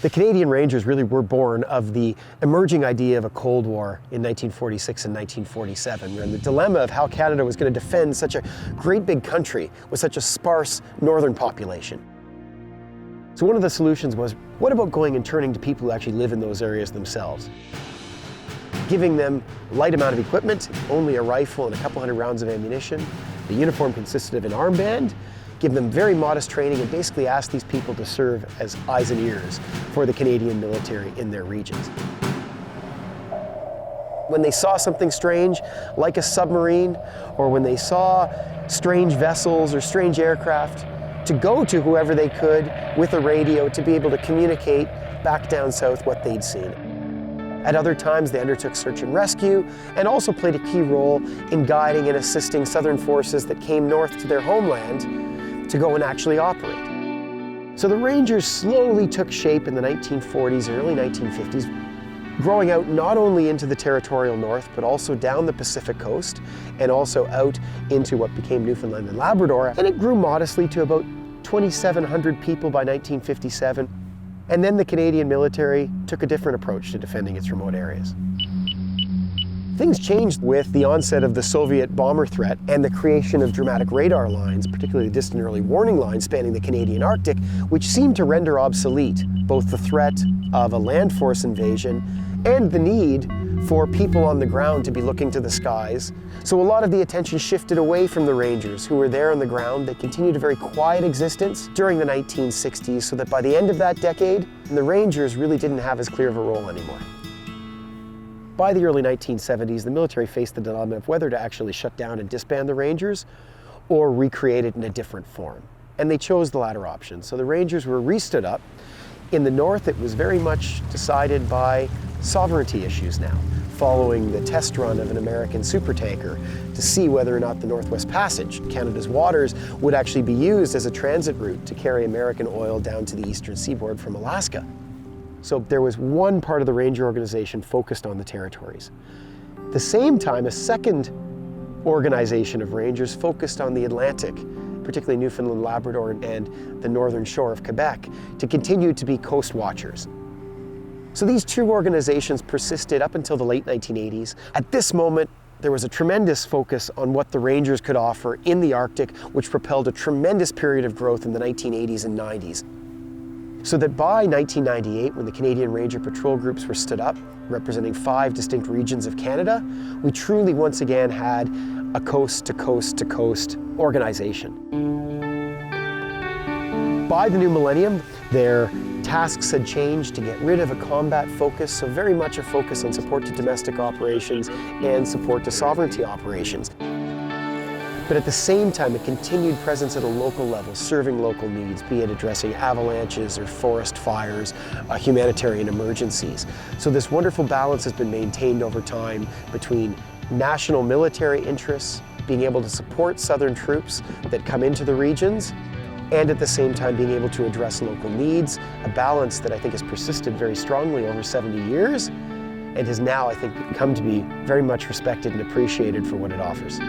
The Canadian Rangers really were born of the emerging idea of a Cold War in 1946 and 1947, and the dilemma of how Canada was going to defend such a great big country with such a sparse northern population. So one of the solutions was, what about going and turning to people who actually live in those areas themselves? Giving them a light amount of equipment, only a rifle and a couple hundred rounds of ammunition. The uniform consisted of an armband, give them very modest training, and basically ask these people to serve as eyes and ears for the Canadian military in their regions. When they saw something strange, like a submarine, or when they saw strange vessels or strange aircraft, to go to whoever they could with a radio to be able to communicate back down south what they'd seen. At other times, they undertook search and rescue and also played a key role in guiding and assisting Southern forces that came north to their homeland to go and actually operate. So the Rangers slowly took shape in the 1940s and early 1950s, growing out not only into the territorial north, but also down the Pacific coast and also out into what became Newfoundland and Labrador. And it grew modestly to about 2,700 people by 1957. And then the Canadian military took a different approach to defending its remote areas. Things changed with the onset of the Soviet bomber threat and the creation of dramatic radar lines, particularly the distant early warning lines spanning the Canadian Arctic, which seemed to render obsolete both the threat of a land force invasion and the need for people on the ground to be looking to the skies. So a lot of the attention shifted away from the Rangers, who were there on the ground. They continued a very quiet existence during the 1960s, so that by the end of that decade, the Rangers really didn't have as clear of a role anymore. By the early 1970s, the military faced the dilemma of whether to actually shut down and disband the Rangers or recreate it in a different form. And they chose the latter option. So the Rangers were re-stood up. In the north, it was very much decided by sovereignty issues now, following the test run of an American supertanker to see whether or not the Northwest Passage, Canada's waters, would actually be used as a transit route to carry American oil down to the eastern seaboard from Alaska. So there was one part of the Ranger organization focused on the territories. At the same time, a second organization of Rangers focused on the Atlantic, particularly Newfoundland, Labrador, and the northern shore of Quebec, to continue to be coast watchers. So these two organizations persisted up until the late 1980s. At this moment, there was a tremendous focus on what the Rangers could offer in the Arctic, which propelled a tremendous period of growth in the 1980s and 90s. So that by 1998, when the Canadian Ranger Patrol Groups were stood up, representing 5 distinct regions of Canada, we truly once again had a coast-to-coast-to-coast organization. By the new millennium, their tasks had changed to get rid of a combat focus, so very much a focus on support to domestic operations and support to sovereignty operations. But at the same time, a continued presence at a local level, serving local needs, be it addressing avalanches or forest fires, humanitarian emergencies. So this wonderful balance has been maintained over time between national military interests, being able to support Southern troops that come into the regions, and at the same time being able to address local needs, a balance that I think has persisted very strongly over 70 years, and has now, I think, come to be very much respected and appreciated for what it offers.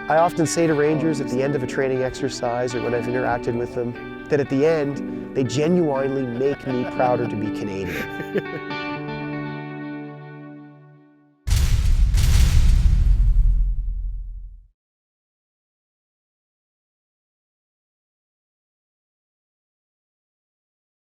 I often say to Rangers at the end of a training exercise or when I've interacted with them, that at the end, they genuinely make me prouder to be Canadian.